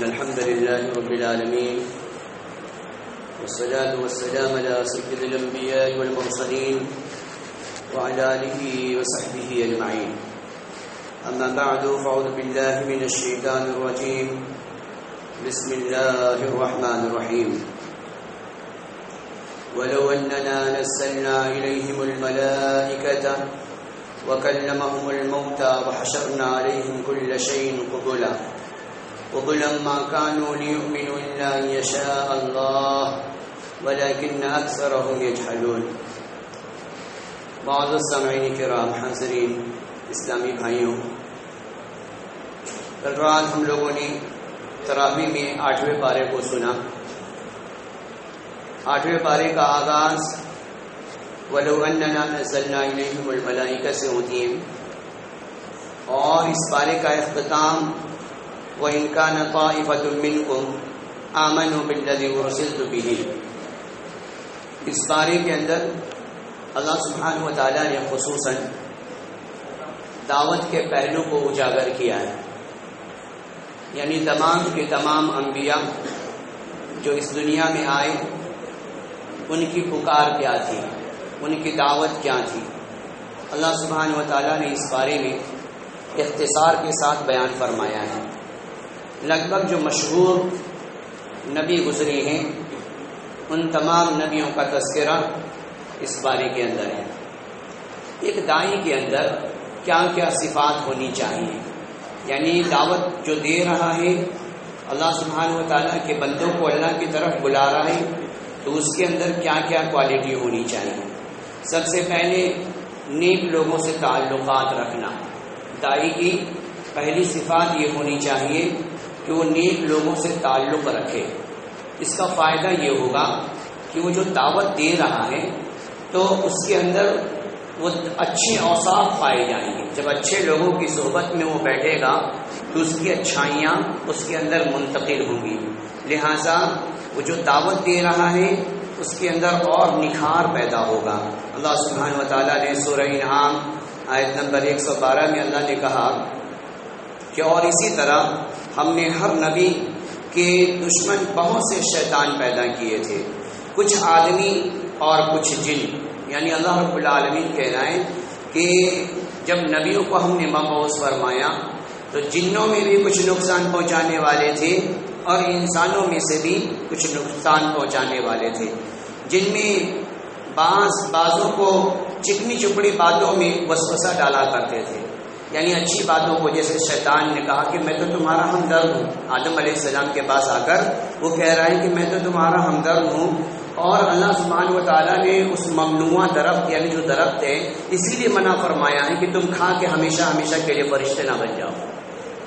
الحمد لله رب العالمين والصلاة والسلام على سيد الأنبياء والمرسلين وعلى آله وصحبه أجمعين. أما بعد فأعوذ بالله من الشيطان الرجيم. بسم الله الرحمن الرحيم. ولو أننا نزلنا إليهم الملائكة وكلمهم الموتى وحشرنا عليهم كل شيء قبلا ما كانوا ليؤمنوا إلا أن يشاء الله ولكن أكثرهم يجهلون. معزز سامعین کرام، حاضرین اسلامی بھائیوں، کل رات ہم لوگوں نے تراویح میں 8ویں پارے کو سنا. 8ویں پارے کا آغاز وَلَوْ أَنَّنَا نَزَّلْنَا إِلَيْهِمُ الْمَلَائِكَةَ سے ہوتی ہے، اور اس پارے کا اختتام وَإِنْ كَانَ طَائِفَةٌ مِّنْكُمْ آمَنُوا بِالَّذِي أُرْسِلْتُ بِهِ. اس پارے کے اندر اللہ سبحانہ و تعالیٰ نے خصوصاً دعوت کے پہلو کو اجاگر کیا ہے. یعنی تمام کے تمام انبیاء جو اس دنیا میں آئے، ان کی پکار کیا تھی، ان کی دعوت کیا تھی. اللہ سبحانہ و تعالیٰ نے اس بارے میں اختصار کے ساتھ بیان فرمایا ہے. لگ بھگ جو مشہور نبی گزرے ہیں ان تمام نبیوں کا تذکرہ اس بارے کے اندر ہے. ایک داعی کے اندر کیا کیا صفات ہونی چاہیے، یعنی دعوت جو دے رہا ہے، اللہ سبحانہ و تعالیٰ کے بندوں کو اللہ کی طرف بلا رہا ہے، تو اس کے اندر کیا کیا کوالٹی ہونی چاہیے. سب سے پہلے نیک لوگوں سے تعلقات رکھنا. داعی کی پہلی صفات یہ ہونی چاہیے کہ وہ نیک لوگوں سے تعلق رکھے. اس کا فائدہ یہ ہوگا کہ وہ جو دعوت دے رہا ہے تو اس کے اندر وہ اچھے اوصاف پائے جائیں گے. جب اچھے لوگوں کی صحبت میں وہ بیٹھے گا تو اس کی اچھائیاں اس کے اندر منتقل ہوں گی. لہٰذا وہ جو دعوت دے رہا ہے اس کے اندر اور نکھار پیدا ہوگا. اللہ سبحانہ و تعالیٰ نے سورہ انعام آیت نمبر 112 میں اللہ نے کہا کہ اور اسی طرح ہم نے ہر نبی کے دشمن بہت سے شیطان پیدا کیے تھے، کچھ آدمی اور کچھ جن. یعنی اللہ رب العالمین کہہ رہا ہے کہ جب نبیوں کو ہم نے مبعوث فرمایا تو جنوں میں بھی کچھ نقصان پہنچانے والے تھے اور انسانوں میں سے بھی کچھ نقصان پہنچانے والے تھے. جن میں بعضوں کو چکنی چپڑی باتوں میں وسوسہ ڈالا کرتے تھے. یعنی اچھی باتوں کو، جیسے شیطان نے کہا کہ میں تو تمہارا ہمدرد ہوں. آدم علیہ السلام کے پاس آ کر وہ کہہ رہا ہے کہ میں تو تمہارا ہمدرد ہوں، اور اللہ سبحانہ و تعالیٰ نے اس ممنوعہ درخت یعنی جو درخت ہے اسی لیے منع فرمایا ہے کہ تم کھا کے ہمیشہ ہمیشہ کے لیے فرشتے نہ بن جاؤ،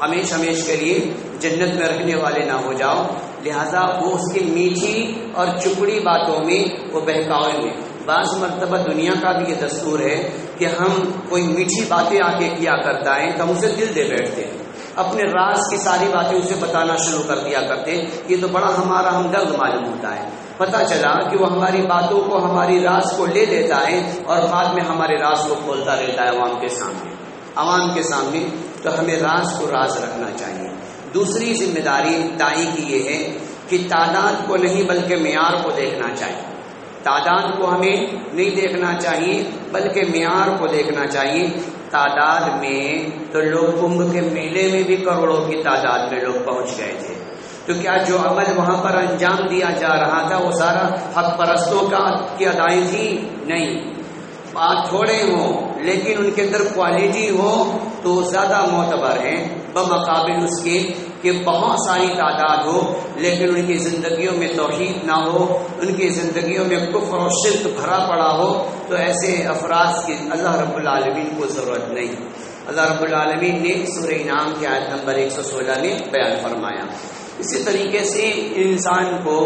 ہمیشہ ہمیشہ کے لیے جنت میں رکھنے والے نہ ہو جاؤ. لہذا وہ اس کی میٹھی اور چپڑی باتوں میں وہ بہکاوے میں. بعض مرتبہ دنیا کا بھی یہ دستور ہے کہ ہم کوئی میٹھی باتیں آ کے کیا کرتا ہے تو ہم اسے دل دے بیٹھتے ہیں، اپنے راز کی ساری باتیں اسے بتانا شروع کر دیا کرتے. یہ تو بڑا ہمارا ہمدرد معلوم ہوتا ہے. پتہ چلا کہ وہ ہماری باتوں کو، ہماری راز کو لے لیتا ہے اور بعد میں ہمارے راز کو کھولتا رہتا ہے عوام کے سامنے. تو ہمیں راز کو راز رکھنا چاہیے. دوسری ذمہ داری داعی کی یہ ہے کہ تعداد کو نہیں بلکہ معیار کو دیکھنا چاہیے. تعداد کو ہمیں نہیں دیکھنا چاہیے بلکہ معیار کو دیکھنا چاہیے. تعداد میں تو لوگ کمبھ کے میلے میں بھی کروڑوں کی تعداد میں لوگ پہنچ گئے تھے. تو کیا جو عمل وہاں پر انجام دیا جا رہا تھا وہ سارا حق پرستوں کی ادائیں تھی؟ نہیں. بات تھوڑے ہوں لیکن ان کے اندر کوالٹی ہو تو زیادہ معتبر ہیں بمقابل اس کے کہ بہت ساری تعداد ہو لیکن ان کی زندگیوں میں توحید نہ ہو، ان کی زندگیوں میں کفر و شرک بھرا پڑا ہو. تو ایسے افراد کی اللہ رب العالمین کو ضرورت نہیں. اللہ رب العالمین نے سورہ انعام کی آیت نمبر 116 میں بیان فرمایا. اسی طریقے سے انسان کو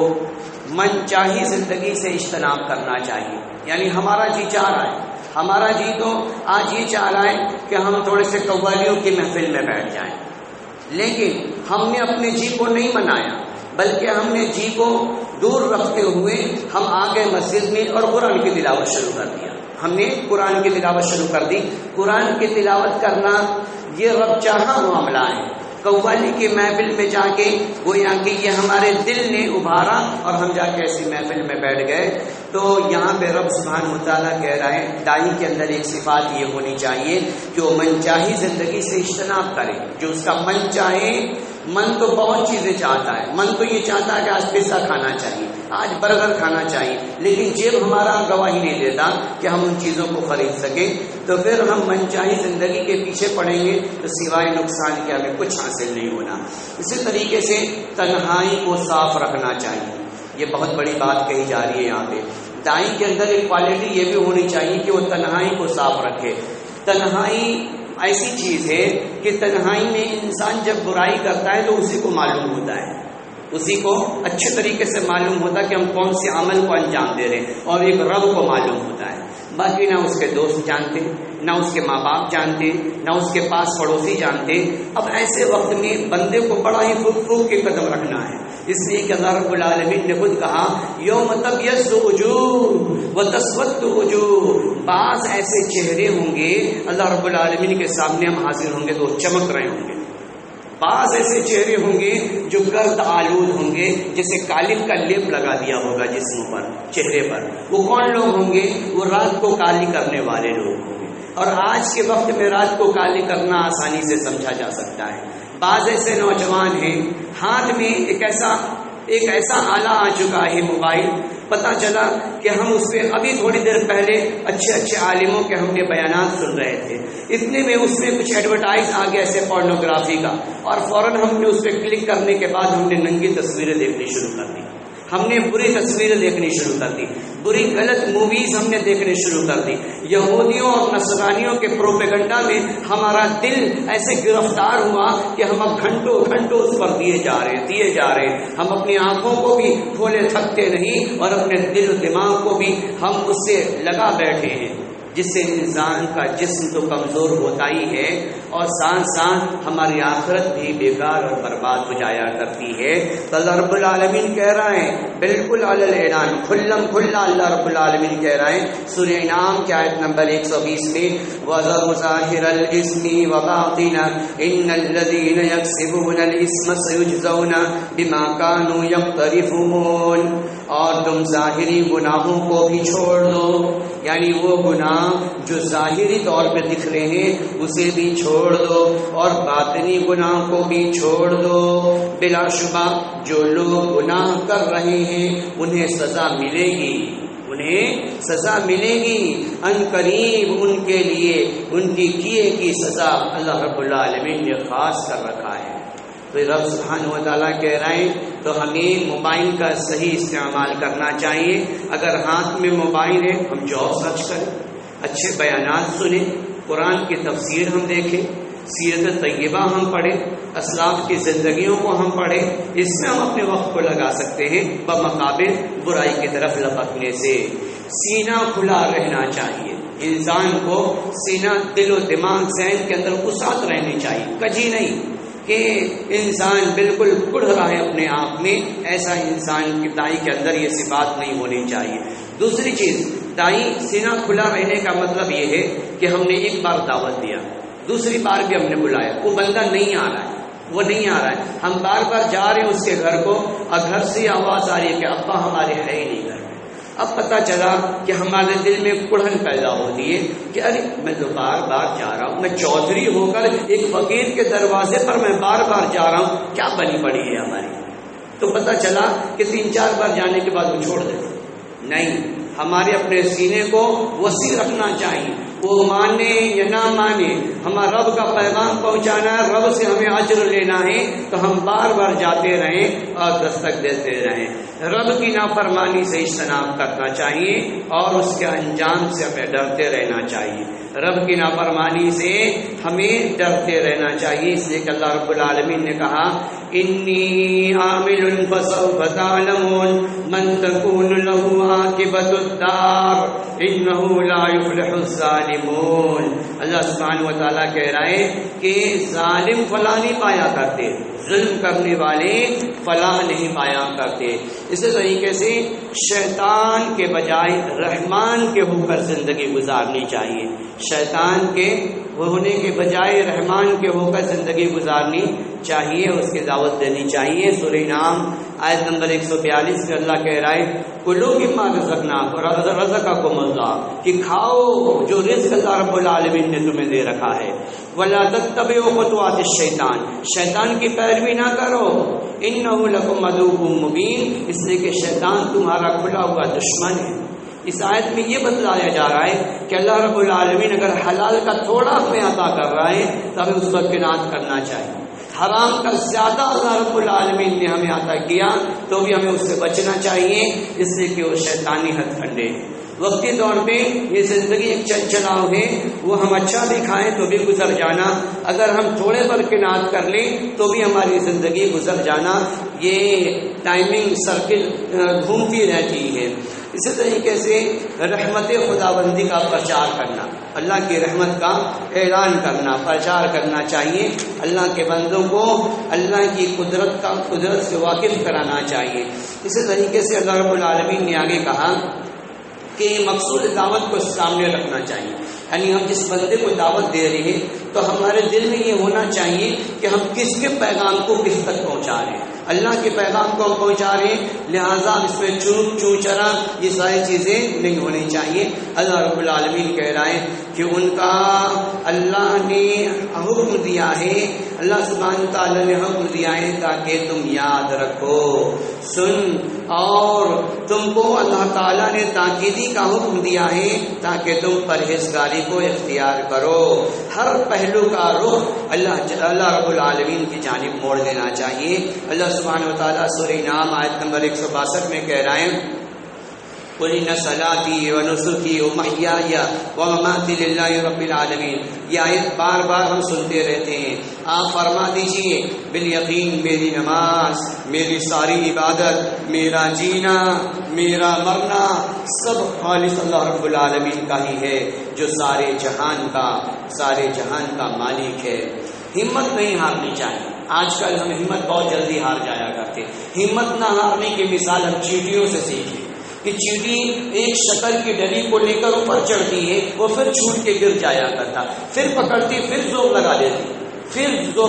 من چاہی زندگی سے اجتناب کرنا چاہیے. یعنی ہمارا جی چاہ رہا ہے، ہمارا جی تو آج یہ چاہ رہا ہے کہ ہم تھوڑے سے قوالیوں کی محفل میں بیٹھ جائیں، لیکن ہم نے اپنے جی کو نہیں منایا بلکہ ہم نے جی کو دور رکھتے ہوئے ہم آگے مسجد میں اور قرآن کی تلاوت شروع کر دیا. ہم نے قرآن کی تلاوت شروع کر دی. قرآن کی تلاوت کرنا یہ رب چاہا معاملہ ہے. قوالی کی محفل میں جا کے گویا کہ یہ ہمارے دل نے ابھارا اور ہم جا کے ایسی محفل میں بیٹھ گئے. تو یہاں پہ رب سبحانہ وتعالیٰ کہہ رہا ہے داعی کے اندر ایک صفات یہ ہونی چاہیے کہ وہ من چاہی زندگی سے اجتناب کرے. جو اس کا من چاہے، من تو بہت چیزیں چاہتا ہے. من تو یہ چاہتا ہے کہ آج پیزا کھانا چاہیے، آج برگر کھانا چاہیے، لیکن جیب ہمارا گواہی نہیں دیتا کہ ہم ان چیزوں کو خرید سکیں. تو پھر ہم من چاہی زندگی کے پیچھے پڑیں گے تو سوائے نقصان کے ہمیں کچھ حاصل نہیں ہونا. اسی طریقے سے تنہائی کو صاف رکھنا چاہیے. یہ بہت بڑی بات کہی جا رہی ہے یہاں پہ. داعی کے اندر ایک کوالٹی یہ بھی ہونی چاہیے کہ وہ تنہائی کو صاف رکھے. تنہائی ایسی چیز ہے کہ تنہائی میں انسان جب برائی کرتا ہے تو اسی کو معلوم ہوتا ہے، اسی کو اچھے طریقے سے معلوم ہوتا ہے کہ ہم کون سے عمل کو انجام دے رہے ہیں، اور ایک رب کو معلوم ہوتا ہے. باقی نہ اس کے دوست جانتے، نہ اس کے ماں باپ جانتے، نہ اس کے پاس پڑوسی جانتے. اب ایسے وقت میں بندے کو بڑا ہی پھوک کے قدم رکھنا ہے. اس لیے کہ اللہ رب العالمین نے خود کہا یوم تبیض وجوہ وتسود وجوہ. بعض ایسے چہرے ہوں گے اللہ رب العالمین کے سامنے ہم حاضر ہوں گے تو چمک رہے ہوں گے. بعض ایسے چہرے ہوں گے جو گرد آلود ہوں گے، جیسے قالب کا لیپ لگا دیا ہوگا جسم پر، چہرے پر. وہ کون لوگ ہوں گے؟ وہ رات کو کالی کرنے والے لوگ ہوں گے. اور آج کے وقت میں رات کو کالی کرنا آسانی سے سمجھا جا سکتا ہے. بعض ایسے نوجوان ہیں ہاتھ میں ایک ایسا آلہ آ چکا ہے موبائل، پتہ چلا کہ ہم اس پہ ابھی تھوڑی دیر پہلے اچھے عالموں کے ہم نے بیانات سن رہے تھے. اتنے میں اس میں کچھ ایڈورٹائز آ گیا ایسے پورنوگرافی کا، اور فوراً ہم نے اس پہ کلک کرنے کے بعد ہم نے ننگی تصویریں دیکھنی شروع کر دی. ہم نے بری تصویریں دیکھنی شروع کر دی، بری غلط موویز ہم نے دیکھنے شروع کر دی. یہودیوں اور نصرانیوں کے پروپیگنڈا میں ہمارا دل ایسے گرفتار ہوا کہ ہم اب گھنٹوں اس پر دیے جا رہے. ہم اپنی آنکھوں کو بھی کھولے تھکتے نہیں اور اپنے دل و دماغ کو بھی ہم اس سے لگا بیٹھے ہیں، جس سے انسان کا جسم تو کمزور ہوتا ہی ہے اور ساتھ ہماری آخرت بھی بیکار اور برباد ہو جایا کرتی ہے. تو اللہ رب العالمین کہہ رہا ہے بالکل علی الاعلان، کھلم کھلا اللہ رب العالمین کہہ رہا ہے سورہ انعام کی آیت نمبر 120 میں وَذَرُوا ظَاهِرَ الْإِثْمِ وَبَاطِنَهُ إِنَّ الَّذِينَ يَكْسِبُونَ الْإِثْمَ سَيُجْزَوْنَ بِمَا كَانُوا يَقْتَرِفُونَ. اور تم ظاہری گناہوں کو بھی چھوڑ دو، یعنی وہ گناہ جو ظاہری طور پہ دکھ رہے ہیں اسے بھی چھوڑ دو اور باطنی گناہ کو بھی چھوڑ دو. بلا شبہ جو لوگ گناہ کر رہے ہیں انہیں سزا ملے گی، ان قریب ان کے لیے ان کی کیے کی سزا اللہ رب العالمین نے خاص کر رکھا ہے. تو رب سبحانہ و تعالیٰ کہہ رہے ہیں تو ہمیں موبائل کا صحیح استعمال کرنا چاہیے. اگر ہاتھ میں موبائل ہے ہم جاب سرچ کریں، اچھے بیانات سنیں، قرآن کی تفسیر ہم دیکھیں، سیرت طیبہ ہم پڑھیں، اسلاف کی زندگیوں کو ہم پڑھیں. اس میں ہم اپنے وقت کو لگا سکتے ہیں بمقابل برائی کی طرف لپکنے سے. سینہ کھلا رہنا چاہیے، انسان کو سینہ دل و دماغ ذہن کے اندر وسعت رہنی چاہیے، کجی نہیں کہ انسان بالکل کڑھ رہا ہے اپنے آپ میں. ایسا انسان کی داعی کے اندر یہ صفات نہیں ہونی چاہیے. دوسری چیز، داعی سینہ کھلا رہنے کا مطلب یہ ہے کہ ہم نے ایک بار دعوت دیا، دوسری بار بھی ہم نے بلایا، وہ بندہ نہیں آ رہا ہے، ہم بار بار جا رہے ہیں اس کے گھر کو اور گھر سے آواز آ رہی ہے کہ ابا ہمارے ہے ہی نہیں گھر. اب پتہ چلا کہ ہمارے دل میں کڑھن پیدا ہوتی ہے کہ ارے میں تو بار بار جا رہا ہوں، میں چودھری ہو کر ایک فقیر کے دروازے پر میں بار بار جا رہا ہوں، کیا بنی پڑی ہے ہماری. تو پتہ چلا کہ 3-4 بار جانے کے بعد وہ چھوڑ دیتے. نہیں، ہمارے اپنے سینے کو وسیع رکھنا چاہیے. وہ مانے یا نہ مانے، ہمارا رب کا پیغام پہنچانا ہے، رب سے ہمیں اجر لینا ہے، تو ہم بار بار جاتے رہیں اور دستک دیتے رہیں. رب کی نافرمانی سے اجتناب کرنا چاہیے اور اس کے انجام سے ہمیں ڈرتے رہنا چاہیے. رب کی نافرمانی سے ہمیں ڈرتے رہنا چاہیے. اس لیے کہ اللہ رب العالمین نے کہا انی عامل فسوف تعلمون من تکون له عاقبۃ الدار انه لا یفلح الظالمون. اللہ سبحانہ و تعالیٰ کہہ رہا ہے کہ ظالم فلاح نہیں پایا کرتے، ظلم کرنے والے فلاح نہیں پایا کرتے. اسی طریقے سے شیطان کے بجائے رحمان کے ہو کر زندگی گزارنی چاہیے. شیطان کے ہونے کے بجائے رحمان کے ہو کر زندگی گزارنی چاہیے، اس کی دعوت دینی چاہیے۔ سورہ انعام آیت نمبر 142 میں اللہ کہہ رہا ہے کلوا مما رزقکم اللہ، کہ کھاؤ جو رزق اللہ رب العالمین نے تمہیں دے رکھا ہے۔ ولا تتبعوا خطوات الشیطان، شیطان کی پیروی نہ کرو، انہ لکم عدو مبین، اس لیے کہ شیطان تمہارا کھلا ہوا دشمن ہے۔ اس آیت میں یہ بتلایا جا رہا ہے کہ اللہ رب العالمین اگر حلال کا تھوڑا ہمیں عطا کر رہا ہے تو ہمیں اس پر قناعت کرنا چاہیے۔ حرام کا زیادہ اللہ رب العالمین نے ہمیں عطا کیا تو بھی ہمیں اس سے بچنا چاہیے، اس لیے کہ وہ شیطانی ہتھ کنڈے ہیں۔ وقتی طور پہ یہ زندگی ایک چل چلاؤ ہے، وہ ہم اچھا بھی کھائیں تو بھی گزر جانا، اگر ہم تھوڑے پر قناعت کر لیں تو بھی ہماری زندگی گزر جانا، یہ ٹائمنگ سرکل گھومتی رہتی ہے۔ اسی طریقے سے رحمت خداوندی کا پرچار کرنا، اللہ کی رحمت کا اعلان کرنا، پرچار کرنا چاہیے۔ اللہ کے بندوں کو اللہ کی قدرت سے واقف کرانا چاہیے۔ اسی طریقے سے اللہ رب العالمین نے آگے کہا کہ مقصود دعوت کو سامنے رکھنا چاہیے، یعنی ہم جس بندے کو دعوت دے رہے ہیں تو ہمارے دل میں یہ ہونا چاہیے کہ ہم کس کے پیغام کو کس تک پہنچا رہے ہیں۔ اللہ کے پیغام کو ہم پہنچا رہے ہیں، لہٰذا اس میں چوک چوچرا یہ ساری چیزیں نہیں ہونی چاہیے۔ اللہ رب العالمین کہہ رہا ہے کہ ان کا اللہ نے حکم دیا ہے، اللہ سبحانہ تعالیٰ نے حکم دیا ہے تاکہ تم یاد رکھو، سن، اور تم کو اللہ تعالیٰ نے تاکیدی کا حکم دیا ہے تاکہ تم پرہیزگاری کو اختیار کرو۔ ہر پہلو کا رخ اللہ رب العالمین کی جانب موڑ دینا چاہیے۔ اللہ سبحانہ و تعالیٰ سورہ انعام آیت نمبر 162 میں کہہ رہے ہیں قل ان صلاتی و نسکی و محیای و مماتی للہ رب العالمین۔ یہ آیت بار بار ہم سنتے رہتے ہیں، آپ فرما دیجئے بالیقین میری نماز، میری ساری عبادت، میرا جینا، میرا مرنا سب خالص اللہ رب العالمین کا ہی ہے جو سارے جہان کا مالک ہے۔ ہمت نہیں ہارنی چاہیے۔ آج کل ہم ہمت بہت جلدی ہار جایا کرتے۔ ہمت نہ ہارنے کی مثال ہم چیٹیوں سے سیکھیں کہ چیٹی ایک شکر کی ڈلی کو لے کر اوپر چڑھتی ہے، وہ پھر چھوٹ کے گر جایا کرتا، پھر پکڑتی، پھر زور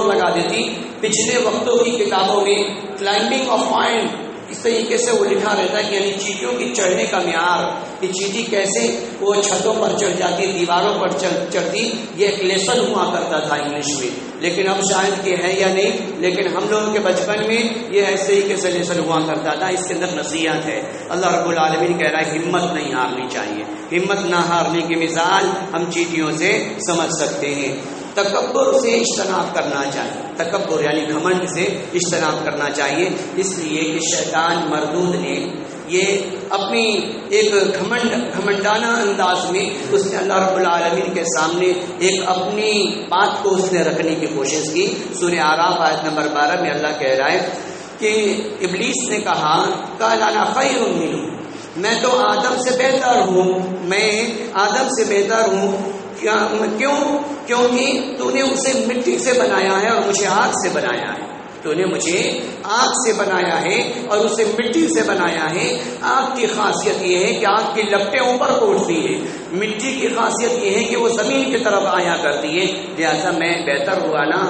لگا دیتی۔ پچھلے وقتوں کی کتابوں میں کلائمبنگ آف پوائنٹ اس طریقے سے وہ لکھا رہتا ہے کہ یعنی چیٹیوں کی چڑھنے کا معیار، کہ چیٹی کیسے وہ چھتوں پر چڑھ جاتی، دیواروں پر چڑھتی، یہ ایک لیسن ہوا کرتا تھا انگلش میں، لیکن اب شاید کہ ہے یا نہیں، لیکن ہم لوگوں کے بچپن میں یہ ایسے ہی کیسے لیسن ہوا کرتا تھا۔ اس کے اندر نصیحت ہے، اللہ رب العالمین کہہ رہا ہے ہمت نہیں ہارنی چاہیے۔ ہمت نہ ہارنے کی مثال ہم چیٹیوں سے سمجھ سکتے ہیں۔ تکبر سے اجتناب کرنا چاہیے، تکبر یعنی گھمنڈ سے اجتناب کرنا چاہیے، اس لیے کہ شیطان مردود نے یہ اپنی ایک گھمنڈانہ انداز میں اس نے اللہ رب العالمین کے سامنے ایک اپنی بات کو اس نے رکھنے کی کوشش کی۔ سورہ اعراف آیت نمبر 12 میں اللہ کہہ رہا ہے کہ ابلیس نے کہا قال انا خیر منہ، میں تو آدم سے بہتر ہوں، میں آدم سے بہتر ہوں۔ کیونکہ تو نے اسے مٹی سے بنایا ہے اور مجھے آگ سے بنایا ہے۔ تو نے مجھے آگ سے بنایا ہے اور اسے مٹی سے بنایا ہے۔ آگ کی خاصیت یہ ہے کہ آگ کی لپٹیں اوپر کو اٹھتی ہے، مٹی کی خاصیت یہ ہے کہ وہ زمین کی طرف آیا کرتی ہے، لہذا میں بہتر ہوا نا۔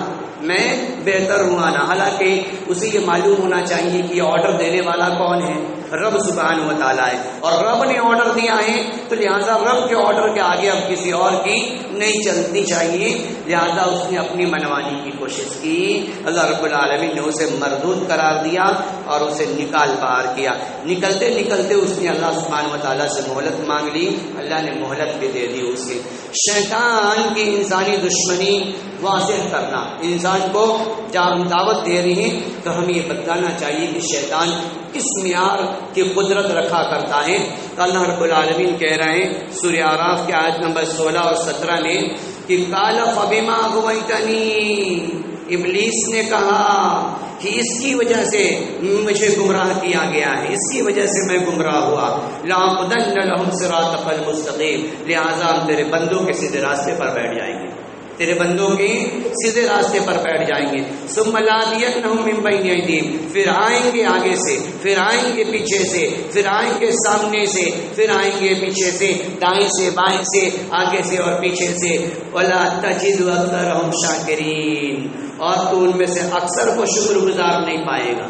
حالانکہ اسے یہ معلوم ہونا چاہیے کہ یہ آرڈر دینے والا کون ہے، رب سبحانہ و تعالیٰ ہے، اور رب نے آرڈر دیا ہے تو لہٰذا رب کے آرڈر کے آگے اب کسی اور کی نہیں چلنی چاہیے، لہٰذا اس نے اپنی منوانی کی کوشش کی۔ اللہ رب العالمین نے اسے مردود قرار دیا اور اسے نکال باہر کیا۔ نکلتے نکلتے اس نے اللہ سبحانہ و تعالیٰ سے مہلت مانگ لی، اللہ نے مہلت بھی دے دی اسے۔ شیطان کی انسانی دشمنی واضح کرنا، انسان کو جب ہم دعوت دے رہے ہیں تو ہمیں یہ بتانا چاہیے کہ شیطان کس معیار کی قدرت رکھا کرتا ہے۔ اللہ رب العالمین کہہ رہے ہیں سورہ اعراف کی آیت نمبر 16 اور 17 میں کہ قال فبما اغویتنی، ابلیس نے کہا کہ اس کی وجہ سے مجھے گمراہ کیا گیا ہے، اس کی وجہ سے میں گمراہ ہوا، لَأَقْعُدَنَّ لَهُمْ صِرَاطَكَ الْمُسْتَقِيمَ، لہٰذا ہم تیرے بندوں کے سیدھے راستے پر بیٹھ جائیں گے، تیرے بندوں کے سیدھے راستے پر بیٹھ جائیں گے. ثم لآتینہم من بین ایدیہم، پھر آئیں گے آگے سے، پھر آئیں گے پیچھے سے، پھر آئیں گے سامنے سے، پھر آئیں گے پیچھے سے، دائیں سے بائیں سے، آگے سے اور پیچھے سے. ولا تجد اکثرہم شاکرین، اور تو ان میں سے اکثر کو شکر گزار نہیں پائے گا.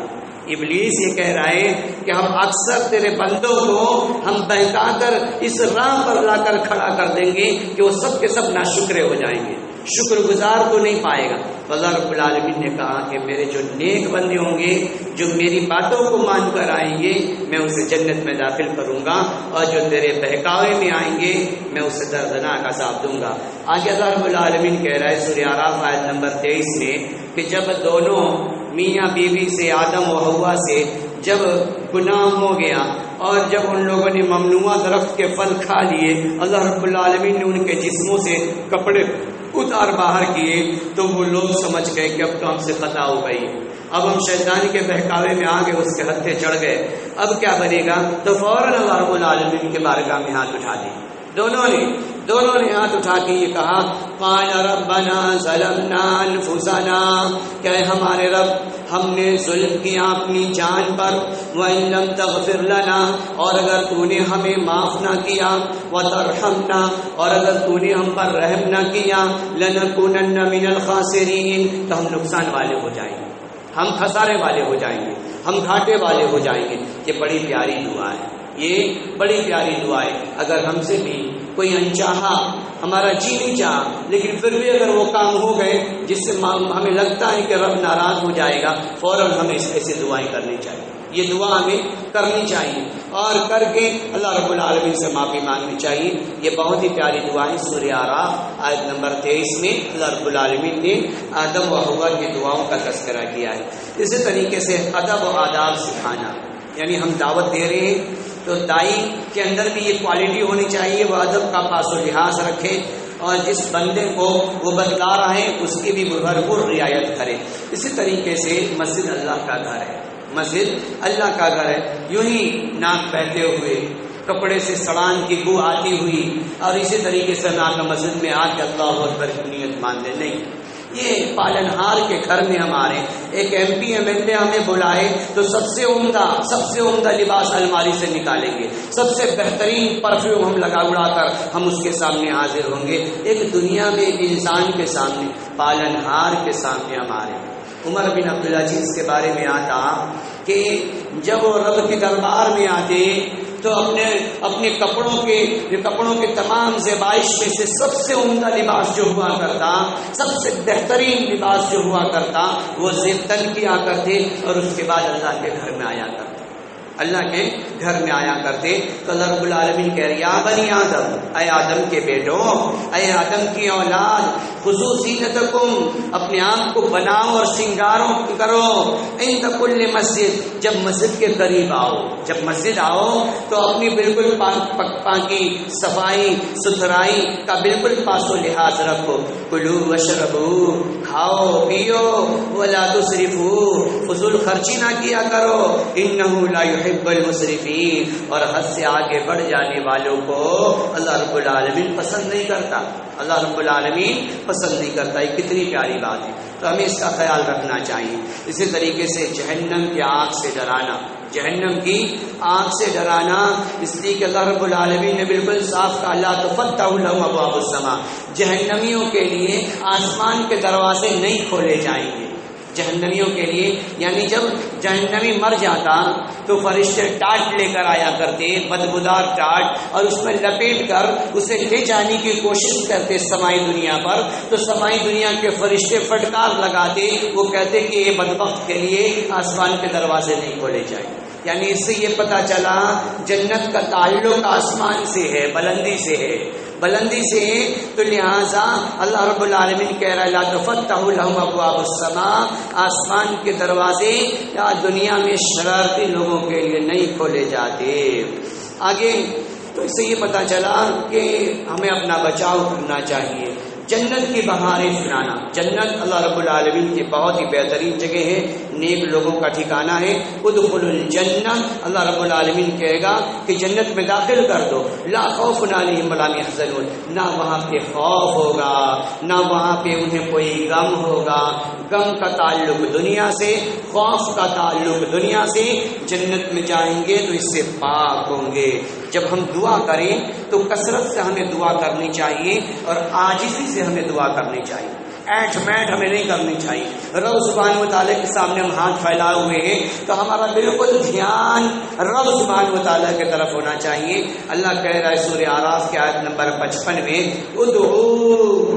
ابلیس یہ کہہ رہا ہے کہ ہم اکثر تیرے بندوں کو ہم بہکا کر اس راہ پر لا کر کھڑا کر دیں گے کہ وہ سب کے سب ناشکرے ہو جائیں گے، شکر گزار تو نہیں پائے گا. اللہ رب العالمین نے کہا کہ میرے جو نیک بندے ہوں گے، جو میری باتوں کو مان کر آئیں گے، میں اسے جنت میں داخل کروں گا، اور جو تیرے بہکاوے میں آئیں گے میں اسے دردناک عذاب دوں گا. آگے اللہ رب العالمین کہہ رہا ہے سورہ اعراف آیت نمبر 23 میں کہ جب دونوں میاں بیوی سے، آدم و حوا سے جب گناہ ہو گیا اور جب ان لوگوں نے ممنوعہ درخت کے پھل کھا لیے، اللہ رب العالمین نے ان کے جسموں سے کپڑے اتار باہر کیے، تو وہ لوگ سمجھ گئے کہ اب تو ہم سے خطا ہو گئی، اب ہم شیطان کے بہکاوے میں آ گئے، اس کے ہتھے چڑھ گئے، اب کیا بنے گا؟ تو فوراً اللہ رب العالمین کے بارگاہ میں ہاتھ اٹھا دی. دونوں نے ہاتھ اٹھا کے یہ کہا قال ربنا ظلمنا انفسنا، کہ ہمارے رب ہم نے ظلم کیا اپنی جان پر، وَإِن لَّمْ تَغْفِرْ لَنَا، اور اگر تو نے ہمیں معاف نہ کیا، وَتَرْحَمْنَا، اور اگر تو نے ہم پر رحم نہ کیا، لَنَكُونَنَّ مِنَ الْخَاسِرِينَ، تو ہم نقصان والے ہو جائیں گے، ہم خسارے والے ہو جائیں گے، ہم گھاٹے والے ہو جائیں گے. یہ بڑی پیاری دعا ہے، یہ بڑی پیاری دعا ہے. اگر ہم سے بھی کوئی انچاہا ہمارا جی نہیں چاہا، لیکن پھر بھی اگر وہ کام ہو گئے جس سے ہمیں لگتا ہے کہ رب ناراض ہو جائے گا، فوراً ہمیں ایسے دعائیں کرنی چاہیے. یہ دعا ہمیں کرنی چاہیے اور کر کے اللہ رب العالمین سے معافی مانگنی چاہیے. یہ بہت ہی پیاری دعا ہے. سورہ اعراف آیت نمبر 23 میں اللہ رب العالمین نے آدم و حوا کی دعاؤں کا تذکرہ کیا ہے. اسی طریقے سے ادب و آداب سکھانا، یعنی ہم دعوت دے رہے ہیں تو دائی کے اندر بھی یہ کوالٹی ہونی چاہیے، وہ ادب کا پاس و لحاظ رکھے اور جس بندے کو وہ بتلا رہا ہے اس کی بھی بھرپور رعایت کرے. اسی طریقے سے مسجد اللہ کا گھر ہے، مسجد اللہ کا گھر ہے. یوں ہی ناک بہتے ہوئے، کپڑے سے سڑان کی بو آتی ہوئی اور اسی طریقے سے ناک مسجد میں آ کے اللہ اکبر کی نیت مان دے، نہیں. یہ پالنہار کے گھر میں ہمارے ایک M P M L A ہمیں بلائے تو سب سے عمدہ لباس الماری سے نکالیں گے، سب سے بہترین پرفیوم ہم لگا اڑا کر ہم اس کے سامنے حاضر ہوں گے. ایک دنیا میں ایک انسان کے سامنے، پالنہار کے سامنے ہمارے عمر بن عبدالعزیز کے بارے میں آتا کہ جب وہ رب کے دربار میں آتے تو اپنے کپڑوں کے تمام زیبائش میں سے سب سے عمدہ لباس جو ہوا کرتا، سب سے بہترین لباس جو ہوا کرتا، وہ زیب تن کیا کرتے اور اس کے بعد اللہ کے گھر میں آیا کرتے. تو اللہ رب العالمین کہہ رہے یا بنی آدم، اے آدم کے بیٹوں، اے آدم کی اولاد، خذوا زینتکم، اپنے آپ کو بناؤ اور سنگارو کرو، عند کل مسجد، جب مسجد کے قریب آؤ، جب مسجد آؤ تو اپنی بالکل پاکی صفائی ستھرائی کا بالکل پاس و لحاظ رکھو. کلوا واشربوا، کھاؤ پیو، ولا تسرفوا، فضول خرچی نہ کیا کرو، انہ لا يحب المسرفین، اور حد سے آگے بڑھ جانے والوں کو اللہ رب العالمین پسند نہیں کرتا. اللہ رب العالمین پسند نہیں کرتا. یہ کتنی پیاری بات ہے، تو ہمیں اس کا خیال رکھنا چاہیے. اسی طریقے سے جہنم کی آگ سے ڈرانا، جہنم کی آگ سے ڈرانا اس لیے کہ اللہ رب العالمین نے بالکل صاف کہا لا تفتح لهم ابواب السماء، جہنمیوں کے لیے آسمان کے دروازے نہیں کھولے جائیں گے. جہنمیوں کے لیے، یعنی جب جہنمی مر جاتا تو فرشتے ٹاٹ لے کر آیا کرتے، بدبودار ٹاٹ، اور اس میں لپیٹ کر اسے لے جانے کی کوشش کرتے سمائی دنیا پر. تو سمائی دنیا کے فرشتے فٹکار لگاتے، وہ کہتے کہ یہ بدبخت کے لیے آسمان کے دروازے نہیں کھولے جائیں. یعنی اس سے یہ پتہ چلا جنت کا تعلق آسمان سے ہے، بلندی سے ہے، بلندی سے. تو لہذا اللہ رب العالمین کہہ رہا ہے لا تفتح لهم ابواب السماء، آسمان کے دروازے یا دنیا میں شرارتی لوگوں کے لیے نہیں کھولے جاتے. آگے تو اس سے یہ پتہ چلا کہ ہمیں اپنا بچاؤ کرنا چاہیے. جنت کی بہاریں سنانا، جنت اللہ رب العالمین کی بہت ہی بہترین جگہ ہے. نیک لوگوں کا ٹھکانہ ہے۔ ادخلوا الجنہ، اللہ رب العالمین کہے گا کہ جنت میں داخل کر دو، لا خوف علیہم ولا هم يحزنون، نہ وہاں پہ خوف ہوگا نہ وہاں پہ انہیں کوئی غم ہوگا۔ غم کا تعلق دنیا سے، خوف کا تعلق دنیا سے، جنت میں جائیں گے تو اس سے پاک ہوں گے۔ جب ہم دعا کریں تو کثرت سے ہمیں دعا کرنی چاہیے اور عاجزی سے ہمیں دعا کرنی چاہیے، ایٹھ میٹ ہمیں نہیں کرنی چاہیے۔ رب سبحانہ و تعالیٰ کے سامنے ہم ہاتھ پھیلائے ہوئے ہیں تو ہمارا بالکل دھیان رب سبحانہ و تعالیٰ کی طرف ہونا چاہیے۔ اللہ کہہ رہا ہے سورہ اعراف کی آیت نمبر 55 میں، ادعو،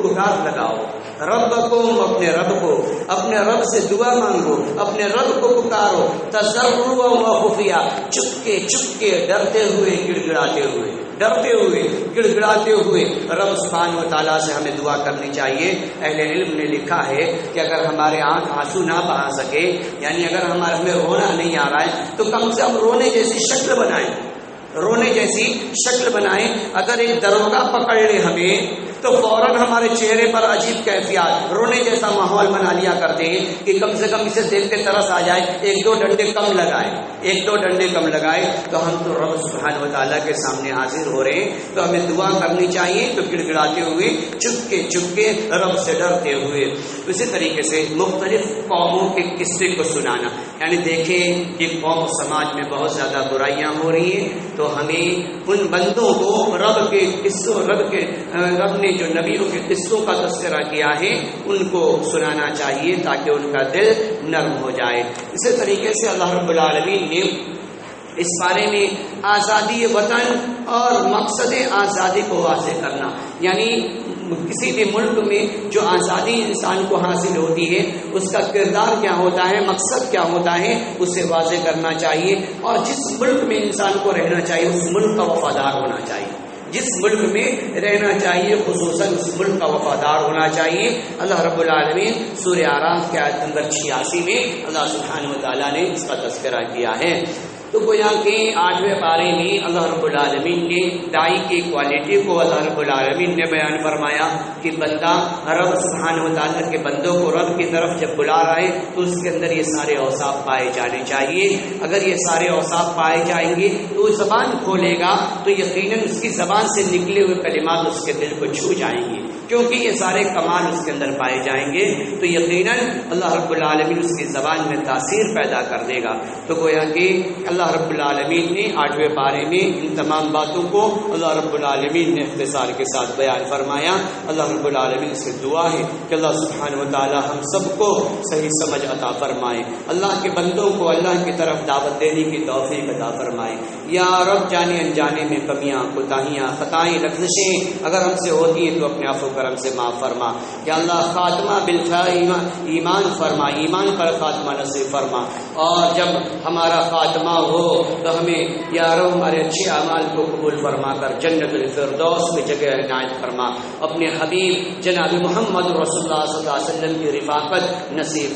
پکار لگاؤ ربکم، اپنے رب کو، اپنے رب سے دعا مانگو، اپنے رب کو پکارو، تضرعا و خفیہ، چپکے چپکے، ڈرتے ہوئے، گڑگڑاتے ہوئے، ڈرتے ہوئے گڑگڑاتے ہوئے رب سبحانہ و تعالیٰ سے ہمیں دعا کرنی چاہیے۔ اہل علم نے لکھا ہے کہ اگر ہمارے آنکھ آنسو نہ بہا سکے، یعنی اگر ہمیں رونا نہیں آ رہا ہے تو کم سے کم رونے جیسی شکل بنائیں، رونے جیسی شکل بنائیں۔ اگر ایک دروگہ پکڑ لے ہمیں تو فوراً ہمارے چہرے پر عجیب کیفیات، رونے جیسا ماحول بنا لیا کرتے ہیں کہ کم سے کم اسے دیکھ کے ترس آ جائے، ایک دو ڈنڈے کم لگائے، ایک دو ڈنڈے کم لگائے۔ تو ہم تو رب سبحانہ و تعالیٰ کے سامنے حاضر ہو رہے ہیں تو ہمیں دعا کرنی چاہیے، تو گڑگڑاتے ہوئے، چپکے چپکے، رب سے ڈرتے ہوئے۔ اسی طریقے سے مختلف قوموں کے قصے کو سنانا، یعنی دیکھیں کہ قوم سماج میں بہت زیادہ برائیاں ہو رہی ہیں تو ہمیں ان بندوں کو رب کے قصوں، رب نے جو نبیوں کے قصوں کا تذکرہ کیا ہے ان کو سنانا چاہیے تاکہ ان کا دل نرم ہو جائے۔ اسی طریقے سے اللہ رب العالمین نے اس بارے میں آزادی وطن اور مقصد آزادی کو واضح کرنا، یعنی کسی بھی ملک میں جو آزادی انسان کو حاصل ہوتی ہے اس کا کردار کیا ہوتا ہے، مقصد کیا ہوتا ہے، اسے واضح کرنا چاہیے۔ اور جس ملک میں انسان کو رہنا چاہیے اس ملک کا وفادار ہونا چاہیے، جس ملک میں رہنا چاہیے خصوصاً اس ملک کا وفادار ہونا چاہیے۔ اللہ رب العالمین سورہ اعراف کی آیت نمبر 86 میں اللہ سبحانہ و تعالیٰ نے اس کا تذکرہ کیا ہے۔ تو گویا کہ 8ویں پارے میں اللہ رب العالمین نے داعی کی کوالٹی کو اللہ رب العالمین نے بیان فرمایا کہ بندہ رب سبحانہ و تعالیٰ کے بندوں کو رب کی طرف جب بلا رہا ہے تو اس کے اندر یہ سارے اوصاف پائے جانے چاہیے۔ اگر یہ سارے اوصاف پائے جائیں گے تو وہ زبان کھولے گا تو یقیناً اس کی زبان سے نکلے ہوئے کلمات اس کے دل کو چھو جائیں گے، کیونکہ یہ سارے کمال اس کے اندر پائے جائیں گے تو یقیناً اللہ رب العالمین اس کی زبان میں تاثیر پیدا کر دے گا۔ تو گویا کہ اللہ رب العالمین نے 8ویں پارے میں ان تمام باتوں کو اللہ رب العالمین نے اختصار کے ساتھ بیان فرمایا۔ اللہ رب العالمین سے دعا ہے کہ اللہ سبحانہ و تعالی ہم سب کو صحیح سمجھ عطا فرمائے، اللہ کے بندوں کو اللہ کی طرف دعوت دینے کی توفیق عطا فرمائے۔ یا رب جانے انجانے میں کمیاں، کوتاہیاں، خطائیں، لغزشیں اگر ہم سے ہوتی ہیں تو اپنے عفو کرم سے معاف فرما۔ یا اللہ خاتمہ بالخیر ایمان فرما، ایمان پر خاتمہ نصیب فرما، اور جب ہمارا خاتمہ ہو تو ہمیں یا رب ہمارے اچھے اعمال کو قبول فرما کر جنت الفردوس میں جگہ عنایت فرما، اپنے حبیب جناب محمد رسول اللہ صلی اللہ علیہ وسلم کی رفاقت نصیب